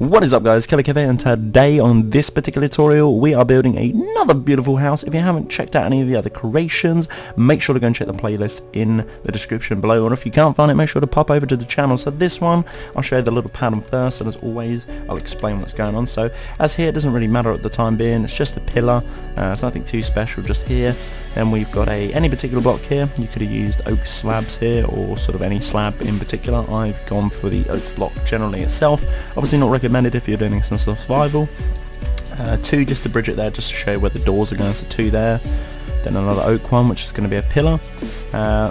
What is up guys, KillerKev here, and today on this particular tutorial we are building another beautiful house. If you haven't checked out any of the other creations, make sure to go and check the playlist in the description below, or if you can't find it, make sure to pop over to the channel. So this one, I'll show you the little pattern first, and as always I'll explain what's going on. So as here, it doesn't really matter at the time being, it's just a pillar, it's nothing too special just here. Then we've got any particular block here. You could have used oak slabs here, or sort of any slab in particular. I've gone for the oak block generally itself. Obviously not recommended if you're doing this in survival. Two just to bridge it there, just to show where the doors are going, so two there. Then another oak one, which is going to be a pillar.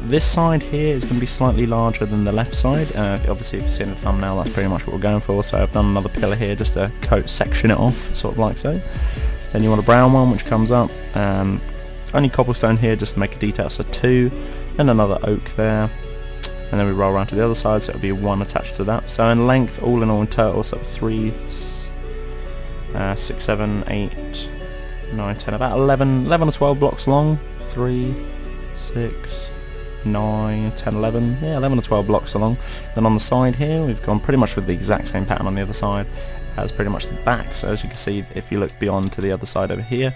This side here is going to be slightly larger than the left side. Obviously if you see in the thumbnail, that's pretty much what we're going for. So I've done another pillar here just to section it off, sort of like so. Then you want a brown one which comes up. Only cobblestone here just to make a detail, so two. And another oak there. And then we roll around to the other side, so it'll be one attached to that. So in length, all in all in total, so 3, 6, 7, 8, 9, 10, about 11 or 12 blocks long. 3, 6, 9, 10, 11, yeah, 11 or 12 blocks along. Then on the side here, we've gone pretty much with the exact same pattern on the other side as pretty much the back. So as you can see, if you look beyond to the other side over here,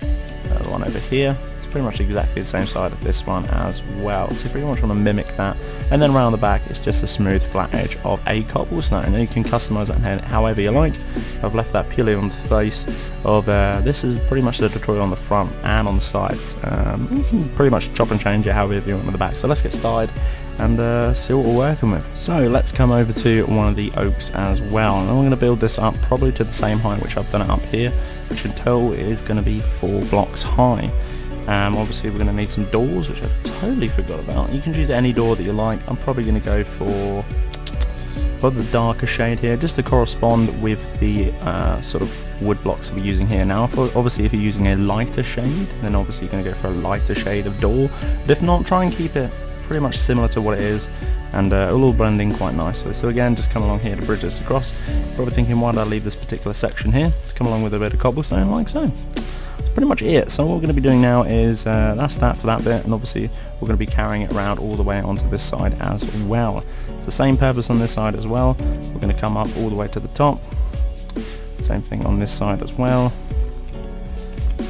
the one over here, it's pretty much exactly the same side of this one as well. So you pretty much want to mimic that. And then around the back, it's just a smooth flat edge of a cobblestone. And you can customize that however you like. I've left that purely on the face of this is pretty much the tutorial on the front and on the sides. You can pretty much chop and change it however you want on the back. So let's get started and see what we're working with. So let's come over to one of the oaks as well, and I'm going to build this up probably to the same height which I've done it up here, which in total is going to be 4 blocks high. Obviously we're going to need some doors, which I totally forgot about. You can choose any door that you like. I'm probably going to go for the darker shade here, just to correspond with the sort of wood blocks we're using here. Now obviously if you're using a lighter shade, then obviously you're going to go for a lighter shade of door, but if not, try and keep it pretty much similar to what it is, and it'll all blend in quite nicely. So again, just come along here to bridge this across. Probably thinking, why did I leave this particular section here? Let's come along with a bit of cobblestone like so. That's pretty much it. So what we're going to be doing now is that's that for that bit, and obviously we're going to be carrying it around all the way onto this side as well. It's the same purpose on this side as well. We're going to come up all the way to the top. Same thing on this side as well.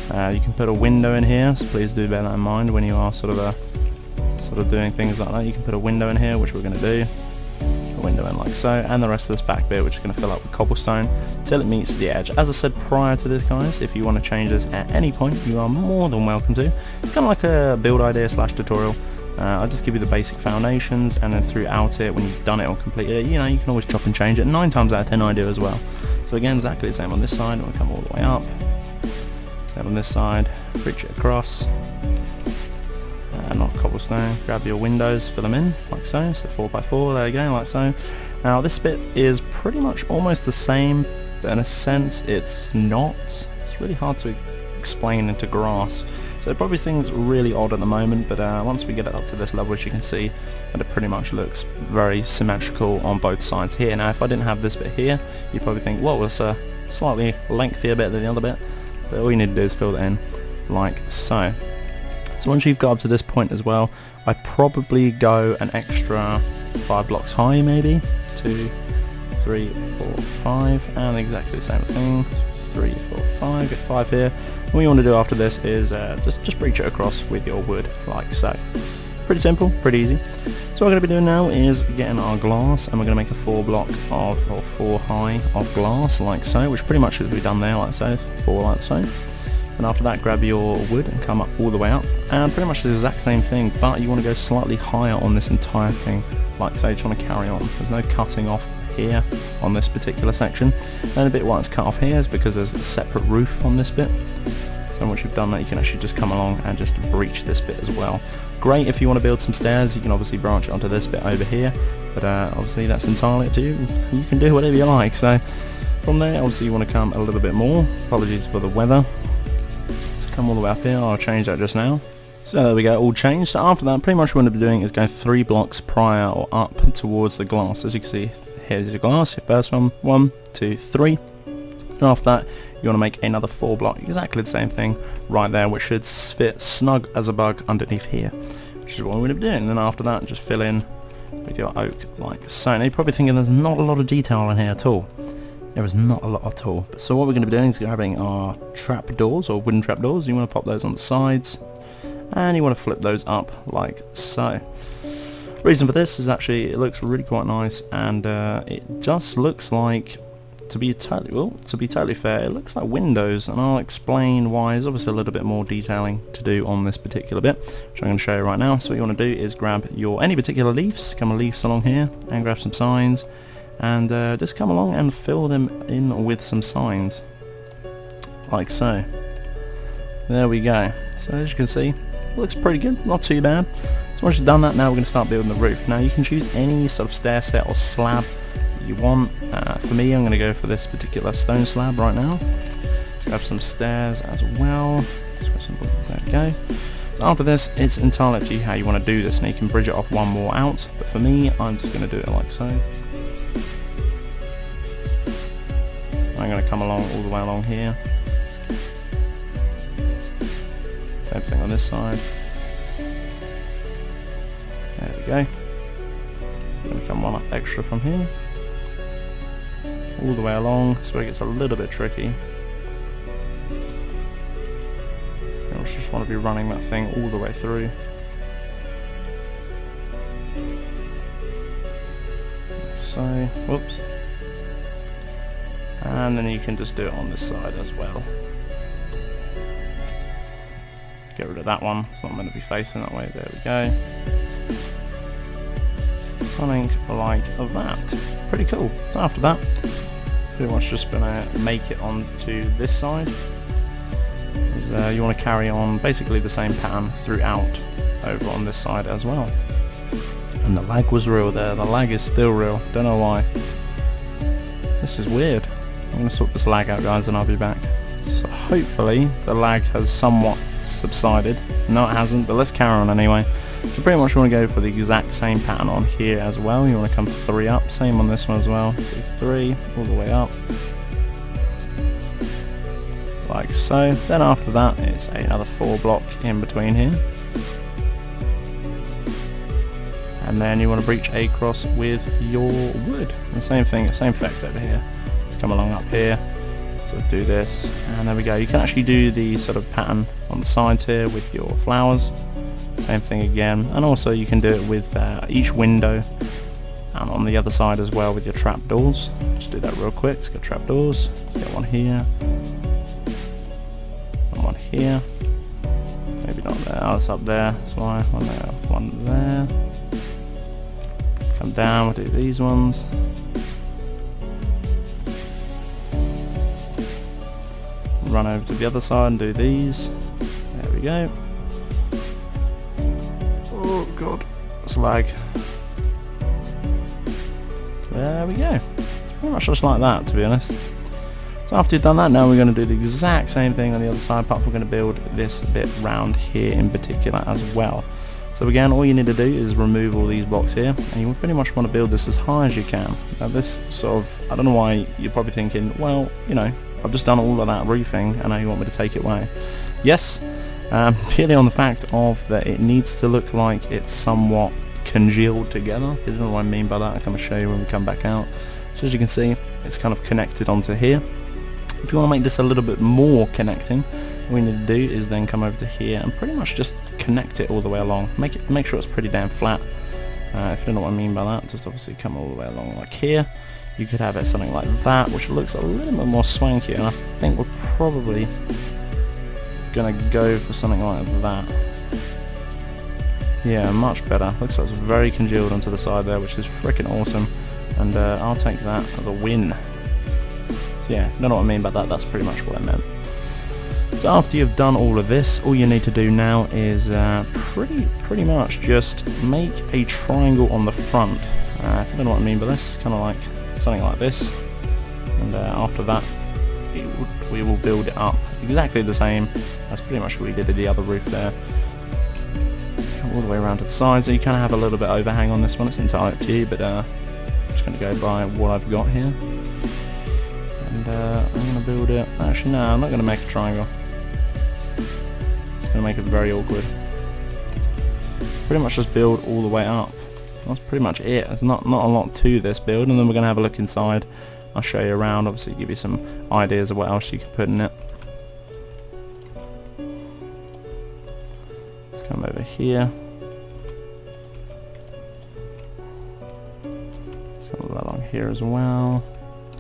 You can put a window in here, so please do bear that in mind when you are sort of doing things like that. You can put a window in here, which we're going to do. A window in like so, and the rest of this back bit, which is going to fill up with cobblestone till it meets the edge. As I said prior to this, guys, if you want to change this at any point, you are more than welcome to. It's kind of like a build idea / tutorial. I'll just give you the basic foundations, and then throughout it, when you've done it or completed it, you know, you can always chop and change it. 9 times out of 10 I do as well. So again, exactly the same on this side. We'll come all the way up. Same on this side, bridge it across. Not cobblestone, grab your windows, fill them in like so, so 4x4, there you go, like so. Now this bit is pretty much almost the same, but in a sense it's not. It's really hard to explain into grass, so it probably seems really odd at the moment, but once we get it up to this level, as you can see, that it pretty much looks very symmetrical on both sides here. Now if I didn't have this bit here, you'd probably think, well, it's a slightly lengthier bit than the other bit, but all you need to do is fill it in like so. So once you've got up to this point as well, I probably go an extra 5 blocks high, maybe 2, 3, 4, 5, and exactly the same thing. 3, 4, 5. Get 5 here. And what you want to do after this is just breach it across with your wood like so. Pretty simple, pretty easy. So what we're going to be doing now is getting our glass, and we're going to make a 4 block of, or 4 high of glass like so, which pretty much should be done there like so, 4 like so. And after that, grab your wood and come up all the way up, and pretty much the exact same thing, but you want to go slightly higher on this entire thing, like so. You just want to carry on. There's no cutting off here on this particular section. And a bit why it's cut off here is because there's a separate roof on this bit. So once you've done that, you can actually just come along and just breach this bit as well. Great if you want to build some stairs. You can obviously branch it onto this bit over here, but obviously that's entirely up to you. You can do whatever you like. So from there, obviously you want to come a little bit more. Apologies for the weather. Come all the way up here. I'll change that just now. So there we go, all changed. So after that, pretty much what we're going to be doing is going 3 blocks prior or up towards the glass. As you can see, here's your glass, your first one, 1, 2, 3. And after that, you want to make another 4 block, exactly the same thing right there, which should fit snug as a bug underneath here, which is what we're going to be doing. And then after that, just fill in with your oak like so. Now you're probably thinking there's not a lot of detail in here at all. there is not a lot at all. So what we're going to be doing is grabbing our trapdoors, or wooden trapdoors. You want to pop those on the sides, and you want to flip those up like so. Reason for this is actually it looks really quite nice, and it just looks like, to be totally fair, it looks like windows, and I'll explain why. There's obviously a little bit more detailing to do on this particular bit, which I'm going to show you right now. So what you want to do is grab your any particular leaves, come leaves along here, and grab some signs, and just come along and fill them in with some signs, like so. There we go. So as you can see, it looks pretty good, not too bad. So once you've done that, now we're going to start building the roof. Now you can choose any sort of stair set or slab you want. For me, I'm going to go for this particular stone slab right now. Let's grab some stairs as well. There we go. So after this, it's entirely up to you how you want to do this. Now you can bridge it off one more out, but for me, I'm just going to do it like so. I'm going to come along all the way along here. Same thing on this side. There we go. I'm going to come one up extra from here. All the way along. That's where it gets a little bit tricky. You just want to be running that thing all the way through. So, whoops. And then you can just do it on this side as well. Get rid of that one, it's not meant to be facing that way. There we go. Something like that. Pretty cool. So after that, pretty much just gonna make it onto this side. You want to carry on basically the same pattern throughout over on this side as well. And the lag was real there. The lag is still real. Don't know why. This is weird. I'm gonna sort this lag out, guys, and I'll be back. So hopefully the lag has somewhat subsided. No, it hasn't, but let's carry on anyway. So pretty much you want to go for the exact same pattern on here as well. You want to come 3 up, same on this one as well. So 3 all the way up, like so. Then after that it's another 4 block in between here, and then you want to breach across with your wood. The same thing, same effect over here. Just come along up here. So do this, and there we go. You can actually do the sort of pattern on the sides here with your flowers. Same thing again, and also you can do it with each window, and on the other side as well with your trapdoors. Just do that real quick. Let's get trapdoors. Let's get one here, and one here. Maybe not there. Oh, it's up there. That's why. One there. One there. Come down. We'll do these ones. Run over to the other side and do these. There we go. Oh god, that's lag. There we go. It's pretty much just like that, to be honest. So after you've done that, now we're going to do the exact same thing on the other side, but we're going to build this bit round here in particular as well. So again, all you need to do is remove all these blocks here, and you pretty much want to build this as high as you can. Now this sort of, I don't know why you're probably thinking, well, you know, I've just done all of that roofing and now you want me to take it away. Yes, purely on the fact of that it needs to look like it's somewhat congealed together. You don't know what I mean by that. I'm going to show you when we come back out. So as you can see, it's kind of connected onto here. If you want to make this a little bit more connecting, what we need to do is then come over to here and pretty much just connect it all the way along. Make sure it's pretty damn flat. If you don't know what I mean by that, just obviously come all the way along like here. You could have it something like that, which looks a little bit more swanky, and I think we're probably gonna go for something like that. Yeah, much better. Looks like it's very congealed onto the side there, which is freaking awesome, and I'll take that as a win. So yeah, you don't know what I mean by that, that's pretty much what I meant. So after you've done all of this, all you need to do now is pretty much just make a triangle on the front. I don't know what I mean by this, kind of like something like this, and after that we will build it up exactly the same as pretty much what we did at the other roof there. Come all the way around to the side, so you kind of have a little bit overhang on this one. It's entirely up to you, but I'm just going to go by what I've got here, and I'm going to build it. Actually no, I'm not going to make a triangle. It's going to make it very awkward. Pretty much just build all the way up. That's pretty much it. There's not a lot to this build, and then we're going to have a look inside I'll show you around, obviously give you some ideas of what else you can put in it. Let's come over here. Let's go along here as well.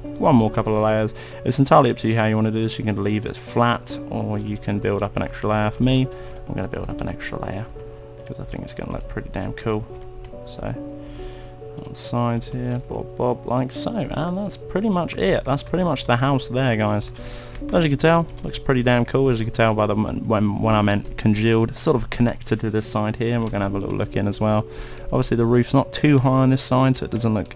One more couple of layers. It's entirely up to you how you want to do this. You can leave it flat or you can build up an extra layer. For me, I'm going to build up an extra layer because I think it's going to look pretty damn cool. So on the sides here, bob, like so, and that's pretty much it. That's pretty much the house there, guys. As you can tell, looks pretty damn cool. As you can tell by the when I meant congealed, it's sort of connected to this side here, and we're going to have a little look in as well. Obviously the roof's not too high on this side, so it doesn't look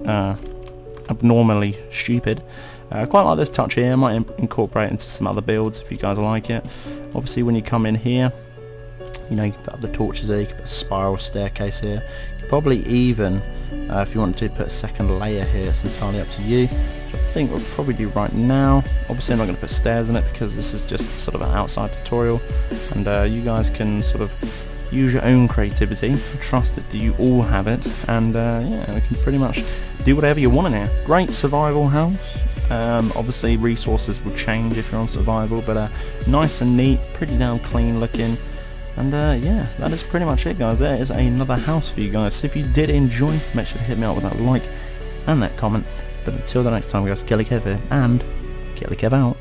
abnormally stupid. Quite like this touch here. I might incorporate into some other builds if you guys like it. Obviously when you come in here, you know, you can put up the torches there, you can put a spiral staircase here. You could probably even, if you wanted to, put a second layer here. It's entirely up to you. Which I think we'll probably do right now. Obviously I'm not going to put stairs in it because this is just sort of an outside tutorial, and you guys can sort of use your own creativity. Trust that you all have it, and yeah, we can pretty much do whatever you want in here. Great survival house. Obviously resources will change if you're on survival, but nice and neat, pretty damn clean looking. And yeah, that is pretty much it, guys. There is another house for you guys. So if you did enjoy, make sure to hit me up with that like and that comment. But until the next time, guys, Kelly Kev here, and Kelly Kev out.